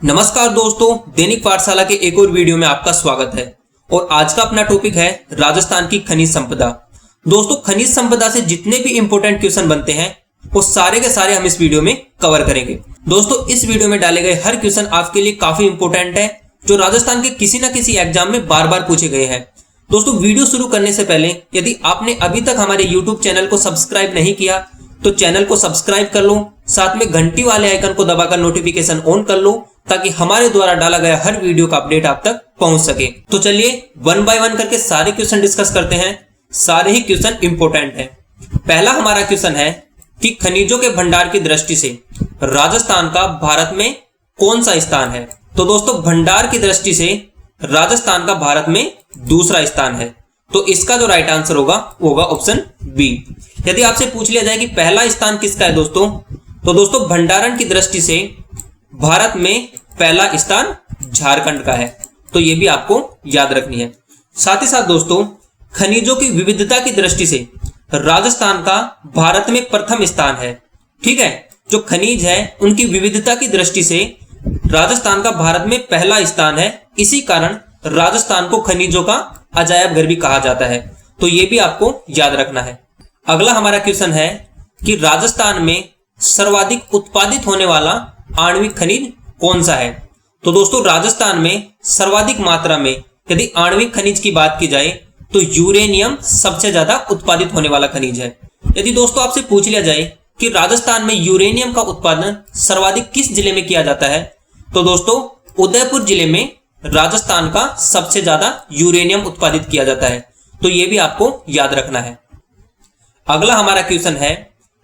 नमस्कार दोस्तों, दैनिक पाठशाला के एक और वीडियो में आपका स्वागत है। और आज का अपना टॉपिक है राजस्थान की खनिज संपदा। दोस्तों, खनिज संपदा से जितने भी इंपॉर्टेंट क्वेश्चन बनते हैं वो सारे के सारे हम इस वीडियो में कवर करेंगे। दोस्तों, इस वीडियो में डाले गए हर क्वेश्चन आपके लिए काफी इंपॉर्टेंट है, जो राजस्थान के किसी न किसी एग्जाम में बार बार पूछे गए हैं। दोस्तों, वीडियो शुरू करने से पहले यदि आपने अभी तक हमारे यूट्यूब चैनल को सब्सक्राइब नहीं किया तो चैनल को सब्सक्राइब कर लो, साथ में घंटी वाले आइकन को दबाकर नोटिफिकेशन ऑन कर लो ताकि हमारे द्वारा डाला गया हर वीडियो का अपडेट आप तक पहुंच सके। तो चलिए वन बाय वन करके सारे क्वेश्चन डिस्कस करते हैं। सारे ही क्वेश्चन इंपॉर्टेंट हैं। पहला हमारा क्वेश्चन है कि खनिजों के भंडार की दृष्टि से राजस्थान का भारत में कौन सा स्थान है। तो दोस्तों, भंडार की दृष्टि से राजस्थान का भारत में दूसरा स्थान है। तो इसका जो राइट आंसर होगा वो होगा ऑप्शन बी। यदि आपसे पूछ लिया जाए कि पहला स्थान किसका है दोस्तों, तो दोस्तों भंडारण की दृष्टि से भारत में पहला स्थान झारखंड का है। तो यह भी आपको याद रखनी है। साथ ही साथ दोस्तों, खनिजों की विविधता की दृष्टि से राजस्थान का भारत में प्रथम स्थान है। ठीक है, जो खनिज है उनकी विविधता की दृष्टि से राजस्थान का भारत में पहला स्थान है। इसी कारण राजस्थान को खनिजों का अजायब घर भी कहा जाता है। तो यह भी आपको याद रखना है। अगला हमारा क्वेश्चन है कि राजस्थान में सर्वाधिक उत्पादित होने वाला आणविक खनिज कौन सा है। तो दोस्तों, राजस्थान में सर्वाधिक मात्रा में यदि आणविक खनिज की बात की जाए तो यूरेनियम सबसे ज्यादा उत्पादित होने वाला खनिज है। यदि दोस्तों आपसे पूछ लिया जाए कि राजस्थान में यूरेनियम का उत्पादन सर्वाधिक किस जिले में किया जाता है, तो दोस्तों उदयपुर जिले में राजस्थान का सबसे ज्यादा यूरेनियम उत्पादित किया जाता है। तो यह भी आपको याद रखना है। अगला हमारा क्वेश्चन है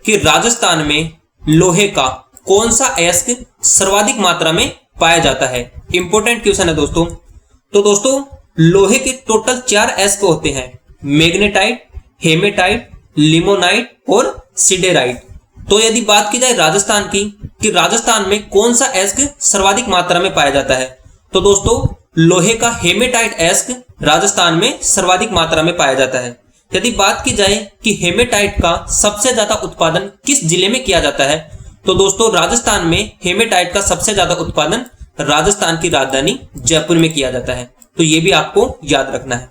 कि राजस्थान में लोहे का कौन सा अयस्क सर्वाधिक मात्रा में पाया जाता है। इंपॉर्टेंट क्वेश्चन है दोस्तों। तो दोस्तों, लोहे के टोटल 4 अयस्क होते हैं: मैग्नेटाइट, हेमेटाइट, लिमोनाइट और सिडेराइट। तो यदि बात की जाए राजस्थान की कि राजस्थान में कौन सा अयस्क सर्वाधिक मात्रा में पाया जाता है, तो दोस्तों लोहे का हेमेटाइट अयस्क राजस्थान में सर्वाधिक मात्रा में पाया जाता है। यदि बात की जाए कि हेमेटाइट का सबसे ज्यादा उत्पादन किस जिले में किया जाता है, तो दोस्तों राजस्थान में हेमेटाइट का सबसे ज्यादा उत्पादन राजस्थान की राजधानी जयपुर में किया जाता है। तो यह भी आपको याद रखना है।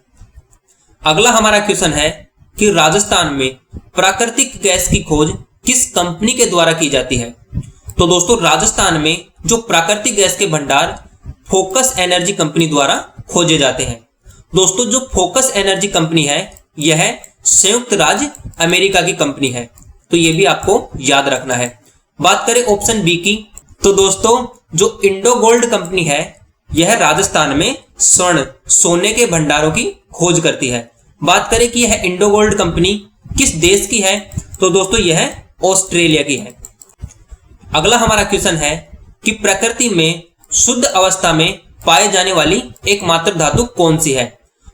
अगला हमारा क्वेश्चन है कि राजस्थान में प्राकृतिक गैस की खोज किस कंपनी के द्वारा की जाती है। तो दोस्तों, राजस्थान में जो प्राकृतिक गैस के भंडार फोकस एनर्जी कंपनी द्वारा खोजे जाते हैं। दोस्तों, जो फोकस एनर्जी कंपनी है यह संयुक्त राज्य अमेरिका की कंपनी है। तो यह भी आपको याद रखना है। बात करें ऑप्शन बी की, तो दोस्तों जो इंडो गोल्ड कंपनी है यह राजस्थान में स्वर्ण सोने के भंडारों की खोज करती है। बात करें कि यह इंडो गोल्ड कंपनी किस देश की है, तो दोस्तों यह ऑस्ट्रेलिया की है। अगला हमारा क्वेश्चन है कि प्रकृति में शुद्ध अवस्था में पाए जाने वाली एकमात्र धातु कौन सी है।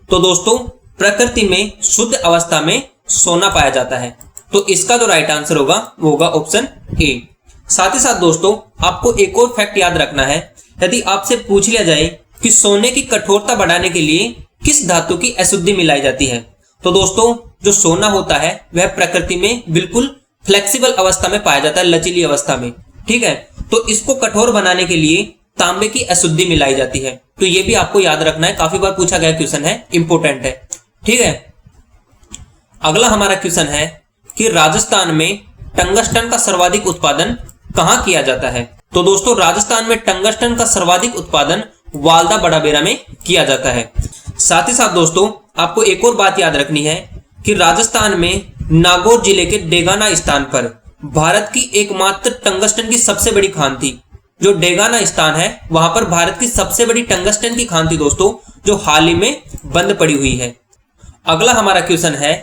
तो दोस्तों, प्रकृति में शुद्ध अवस्था में सोना पाया जाता है। तो इसका जो राइट आंसर होगा वो होगा ऑप्शन ए। साथ ही साथ दोस्तों आपको एक और फैक्ट याद रखना है। यदि आपसे पूछ लिया जाए कि सोने की कठोरता बढ़ाने के लिए किस धातु की अशुद्धि मिलाई जाती है, तो दोस्तों जो सोना होता है वह प्रकृति में बिल्कुल फ्लेक्सिबल अवस्था में पाया जाता है, लचीली अवस्था में। ठीक है, तो इसको कठोर बनाने के लिए तांबे की अशुद्धि मिलाई जाती है। तो यह भी आपको याद रखना है, काफी बार पूछा गया क्वेश्चन है, इंपॉर्टेंट है। ठीक है, अगला हमारा क्वेश्चन है कि राजस्थान में टंगस्टन का सर्वाधिक उत्पादन कहां किया जाता है। तो दोस्तों राजस्थान में टंगस्टन का सर्वाधिक उत्पादन वालदा बड़ाबेरा में किया जाता है। साथ ही साथ दोस्तों आपको एक और बात याद रखनी है कि राजस्थान में नागौर जिले के डेगाना स्थान पर भारत की एकमात्र टंगस्टन की सबसे बड़ी खान थी। जो डेगाना स्थान है वहां पर भारत की सबसे बड़ी टंगस्टन की खान थी दोस्तों, जो हाल ही में बंद पड़ी हुई है। अगला हमारा क्वेश्चन है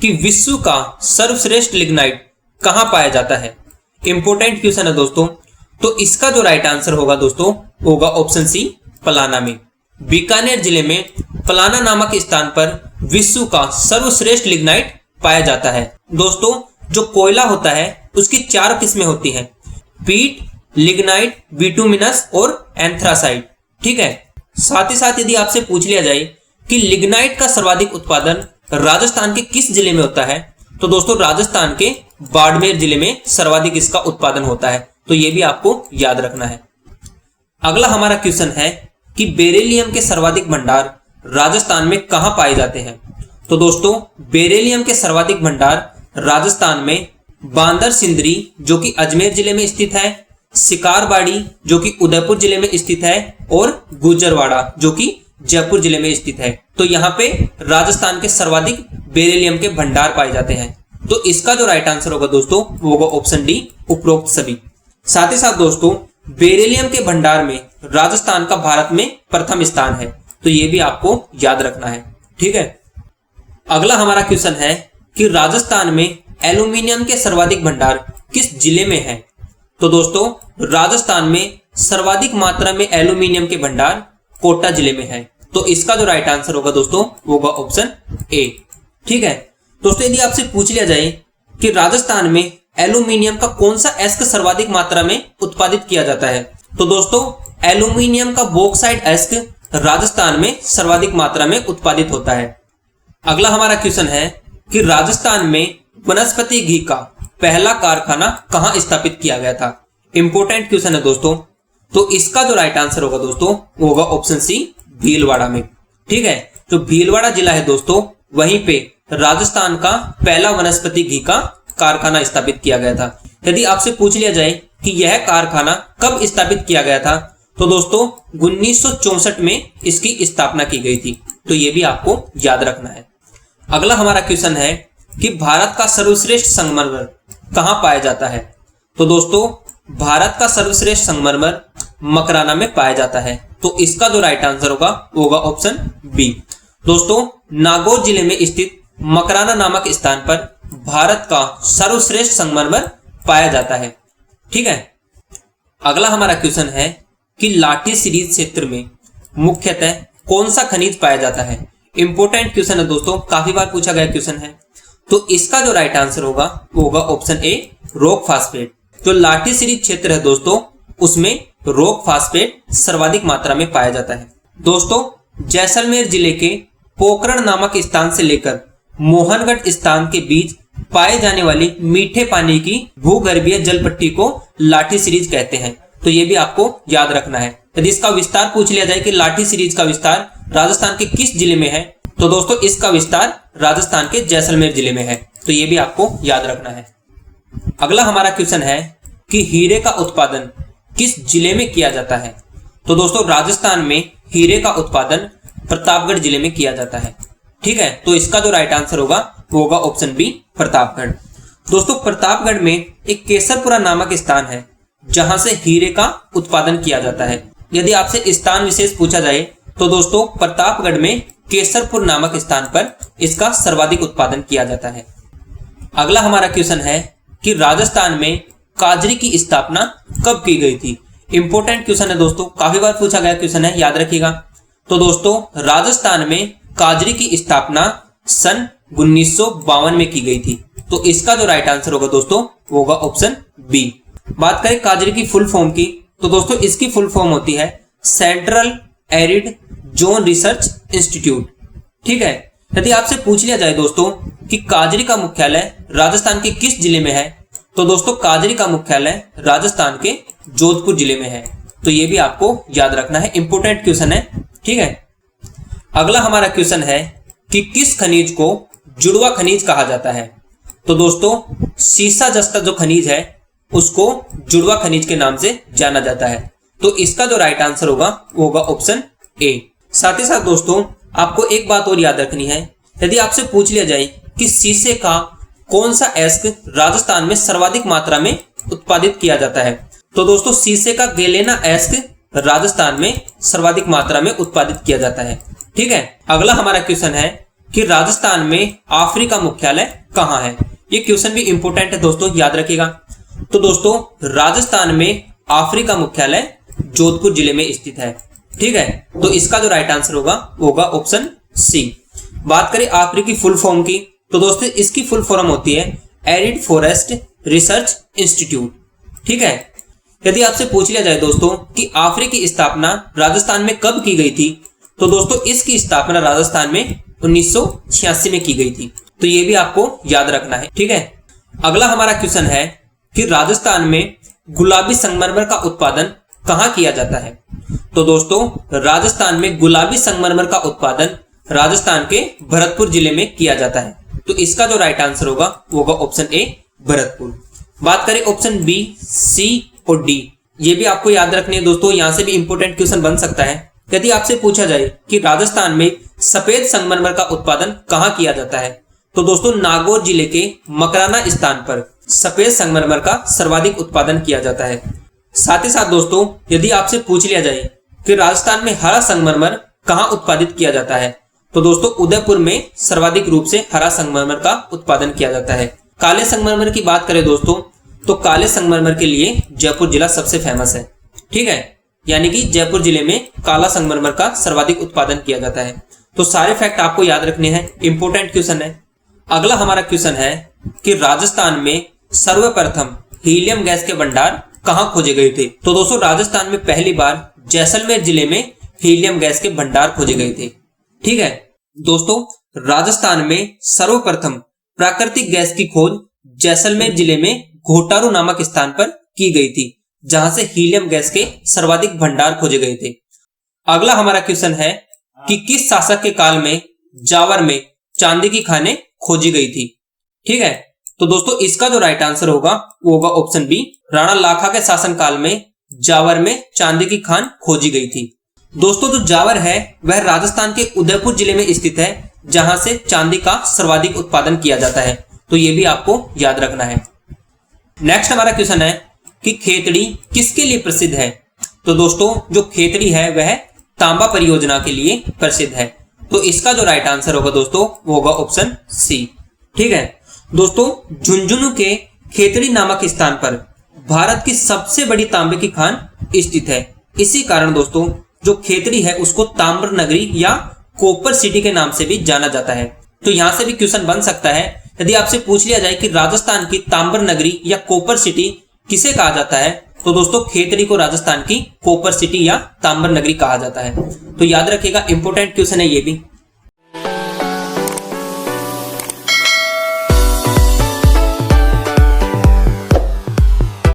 कि विश्व का सर्वश्रेष्ठ लिग्नाइट कहां पाया जाता है। इंपॉर्टेंट क्वेश्चन है दोस्तों। तो इसका जो राइट आंसर होगा दोस्तों होगा ऑप्शन सी, पलाना में। बीकानेर जिले में पलाना नामक स्थान पर विश्व का सर्वश्रेष्ठ लिग्नाइट पाया जाता है। दोस्तों जो कोयला होता है उसकी 4 किस्में होती हैं: पीट, लिग्नाइट, बिटुमिनस और एंथ्रासाइट। ठीक है, साथ ही साथ यदि आपसे पूछ लिया जाए कि लिग्नाइट का सर्वाधिक उत्पादन राजस्थान के किस जिले में होता है, तो दोस्तों राजस्थान के बाड़मेर जिले में सर्वाधिक इसका उत्पादन होता है। तो यह भी आपको याद रखना है। अगला हमारा क्वेश्चन है कि बेरिलियम के सर्वाधिक भंडार राजस्थान में कहां पाए जाते हैं। तो दोस्तों बेरिलियम के सर्वाधिक भंडार राजस्थान में बांदर सिंदरी जो कि अजमेर जिले में स्थित है, शिकारबाड़ी जो कि उदयपुर जिले में स्थित है और गुजरवाड़ा जो कि जयपुर जिले में स्थित है। तो यहाँ पे राजस्थान के सर्वाधिक बेरिलियम के भंडार पाए जाते हैं। तो इसका जो राइट आंसर होगा दोस्तों वो होगा ऑप्शन डी, उपरोक्त सभी। साथ ही साथ दोस्तों बेरिलियम के भंडार में राजस्थान का भारत में प्रथम स्थान है, तो ये भी आपको याद रखना है, ठीक है। अगला हमारा क्वेश्चन है कि राजस्थान में एल्यूमिनियम के सर्वाधिक भंडार किस जिले में है। तो दोस्तों राजस्थान में सर्वाधिक मात्रा में एल्यूमिनियम के भंडार कोटा जिले में है, तो इसका जो राइट आंसर होगा दोस्तों वो होगा ऑप्शन ए, ठीक है। दोस्तों यदि आपसे पूछ लिया जाए कि राजस्थान में एल्यूमिनियम का कौन सा एस्क सर्वाधिक मात्रा में उत्पादित किया जाता है, तो दोस्तों एल्यूमिनियम का बॉक्साइट एस्क राजस्थान में सर्वाधिक मात्रा में उत्पादित होता है। अगला हमारा क्वेश्चन है कि राजस्थान में वनस्पति घी का पहला कारखाना कहां स्थापित किया गया था। इंपॉर्टेंट क्वेश्चन है दोस्तों, तो इसका जो राइट आंसर होगा दोस्तों वो होगा ऑप्शन सी, भीलवाड़ा में, ठीक है। जो भीलवाड़ा जिला है दोस्तों वहीं पे राजस्थान का पहला वनस्पति घी का कारखाना स्थापित किया गया था। यदि आपसे पूछ लिया जाए कि यह कारखाना कब स्थापित किया गया था, तो दोस्तों 1964 में इसकी स्थापना की गई थी, तो यह भी आपको याद रखना है। अगला हमारा क्वेश्चन है कि भारत का सर्वश्रेष्ठ संगमरमर कहां पाया जाता है। तो दोस्तों भारत का सर्वश्रेष्ठ संगमरमर मकराना में पाया जाता है, तो इसका जो राइट आंसर होगा वो होगा ऑप्शन बी। दोस्तों नागौर जिले में स्थित मकराना नामक स्थान पर भारत का सर्वश्रेष्ठ संगमरमर पाया जाता है, ठीक है। अगला हमारा क्वेश्चन है कि लाठी सीरीज क्षेत्र में मुख्यतः कौन सा खनिज पाया जाता है। इंपॉर्टेंट क्वेश्चन है दोस्तों, काफी बार पूछा गया क्वेश्चन है, तो इसका जो राइट आंसर होगा वो होगा ऑप्शन ए, रॉक फास्फेट। जो लाठी सीरीज क्षेत्र है दोस्तों उसमें रॉक फास्फेट सर्वाधिक मात्रा में पाया जाता है। दोस्तों जैसलमेर जिले के पोखरण नामक स्थान से लेकर मोहनगढ़ स्थान के बीच पाए जाने वाली मीठे पानी की भूगर्भीय जल पट्टी को लाठी सीरीज कहते हैं, तो ये भी आपको याद रखना है। यदि इसका विस्तार पूछ लिया जाए कि लाठी सीरीज का विस्तार राजस्थान के किस जिले में है, तो दोस्तों इसका विस्तार राजस्थान के जैसलमेर जिले में है, तो ये भी आपको याद रखना है। अगला हमारा क्वेश्चन है कि हीरे का उत्पादन किस जिले में किया जाता है। तो दोस्तों राजस्थान में हीरे का उत्पादन प्रतापगढ़ जिले में किया जाता है, ठीक है। तो इसका जो राइट आंसर होगा वो होगा ऑप्शन बी, प्रतापगढ़। दोस्तों प्रतापगढ़ में एक केसरपुरा नामक स्थान है जहां से हीरे का उत्पादन किया जाता है। यदि आपसे स्थान विशेष पूछा जाए तो दोस्तों प्रतापगढ़ में केसरपुर नामक स्थान पर इसका सर्वाधिक उत्पादन किया जाता है। अगला हमारा क्वेश्चन है कि राजस्थान में काजरी की स्थापना कब की गई थी। इंपॉर्टेंट क्वेश्चन है दोस्तों, काफी बार पूछा गया क्वेश्चन है, याद रखिएगा। तो दोस्तों राजस्थान में काजरी की स्थापना सन 1952 में की गई थी, तो इसका जो राइट आंसर होगा दोस्तों वो होगा ऑप्शन बी। बात करें काजरी की फुल फॉर्म की, तो दोस्तों इसकी फुल फॉर्म होती है central arid zone research institute, ठीक है। यदि आपसे पूछ लिया जाए दोस्तों कि काजरी का मुख्यालय राजस्थान के किस जिले में है, तो दोस्तों काजरी का मुख्यालय राजस्थान के जोधपुर जिले में है, तो ये भी आपको याद रखना है, इंपोर्टेंट क्वेश्चन है, ठीक है। अगला हमारा क्वेश्चन है कि किस खनिज को जुड़वा खनिज कहा जाता है। तो दोस्तों सीसा जस्ता जो खनिज है उसको जुड़वा खनिज के नाम से जाना जाता है, तो इसका जो राइट आंसर होगा वो होगा ऑप्शन ए। साथ ही साथ दोस्तों आपको एक बात और याद रखनी है, यदि आपसे पूछ लिया जाए कि शीशे का कौन सा एस्क राजस्थान में सर्वाधिक मात्रा में उत्पादित किया जाता है, तो दोस्तों शीशे का गेलेना एस्क राजस्थान में सर्वाधिक मात्रा में उत्पादित किया जाता है, ठीक है। अगला हमारा क्वेश्चन है कि राजस्थान में आफरी का मुख्यालय कहाँ है। ये क्वेश्चन भी इंपोर्टेंट है दोस्तों, याद रखिएगा। तो दोस्तों राजस्थान में आफरी का मुख्यालय जोधपुर जिले में स्थित है, ठीक है। तो इसका जो राइट आंसर होगा वो होगा ऑप्शन सी। बात करें आफरी की फुल फॉर्म की, तो दोस्तों इसकी फुल फॉर्म होती है एरिड फॉरेस्ट रिसर्च इंस्टीट्यूट, ठीक है। यदि आपसे पूछ लिया जाए दोस्तों कि आफरी की स्थापना राजस्थान में कब की गई थी, तो दोस्तों इसकी स्थापना राजस्थान में 1986 में की गई थी, तो ये भी आपको याद रखना है, ठीक है। अगला हमारा क्वेश्चन है कि राजस्थान में गुलाबी संगमरमर का उत्पादन कहां किया जाता है? तो दोस्तों राजस्थान में गुलाबी संगमरमर का उत्पादन राजस्थान के भरतपुर जिले में किया जाता है। तो इसका जो राइट आंसर होगा वो होगा ऑप्शन ए भरतपुर। बात करें ऑप्शन बी, सी और डी, ये भी आपको याद रखनी है दोस्तों, यहां से भी इंपॉर्टेंट क्वेश्चन बन सकता है। यदि आपसे पूछा जाए कि राजस्थान में सफेद संगमरमर का उत्पादन कहां किया जाता है, तो दोस्तों नागौर जिले के मकराना स्थान पर सफेद संगमरमर का सर्वाधिक उत्पादन किया जाता है। साथ ही साथ दोस्तों यदि आपसे पूछ लिया जाए कि राजस्थान में हरा संगमरमर कहां उत्पादित किया जाता है, तो दोस्तों उदयपुर में सर्वाधिक रूप से हरा संगमरमर का उत्पादन किया जाता है। काले संगमरमर की बात करें दोस्तों, तो काले संगमरमर के लिए जयपुर जिला सबसे फेमस है। ठीक है, यानी कि जयपुर जिले में काला संगमरमर का सर्वाधिक उत्पादन किया जाता है। तो सारे फैक्ट आपको याद रखने हैं, इंपॉर्टेंट क्वेश्चन है। अगला हमारा क्वेश्चन है कि राजस्थान में सर्वप्रथम हीलियम गैस के भंडार कहां खोजे गए थे? तो दोस्तों राजस्थान में पहली बार जैसलमेर जिले में हीलियम गैस के भंडार खोजे गए थे। ठीक है दोस्तों, राजस्थान में सर्वप्रथम प्राकृतिक गैस की खोज जैसलमेर जिले में घोटारू नामक स्थान पर की गई थी, जहां से हीलियम गैस के सर्वाधिक भंडार खोजे गए थे। अगला हमारा क्वेश्चन है कि किस शासक के काल में जावर में चांदी की खानें खोजी गई थी? ठीक है, तो दोस्तों इसका जो राइट आंसर होगा वो होगा ऑप्शन बी, राणा लाखा के शासनकाल में जावर में चांदी की खान खोजी गई थी। दोस्तों जो जावर है वह राजस्थान के उदयपुर जिले में स्थित है, जहां से चांदी का सर्वाधिक उत्पादन किया जाता है। तो ये भी आपको याद रखना है। नेक्स्ट हमारा क्वेश्चन है कि खेतड़ी किसके लिए प्रसिद्ध है? तो दोस्तों जो खेतड़ी है वह तांबा परियोजना के लिए प्रसिद्ध है। तो इसका जो राइट आंसर होगा दोस्तों वो होगा ऑप्शन सी। ठीक है दोस्तों, झुंझुनू के खेतड़ी नामक स्थान पर भारत की सबसे बड़ी तांबे की खान स्थित है। इसी कारण दोस्तों जो खेतड़ी है उसको ताम्र नगरी या कॉपर सिटी के नाम से भी जाना जाता है। तो यहां से भी क्वेश्चन बन सकता है, यदि आपसे पूछ लिया जाए कि राजस्थान की ताम्र नगरी या कॉपर सिटी किसे कहा जाता है, तो दोस्तों खेतड़ी को राजस्थान की कॉपर सिटी या ताम्र नगरी कहा जाता है। तो याद रखिएगा, इंपॉर्टेंट क्वेश्चन है ये भी।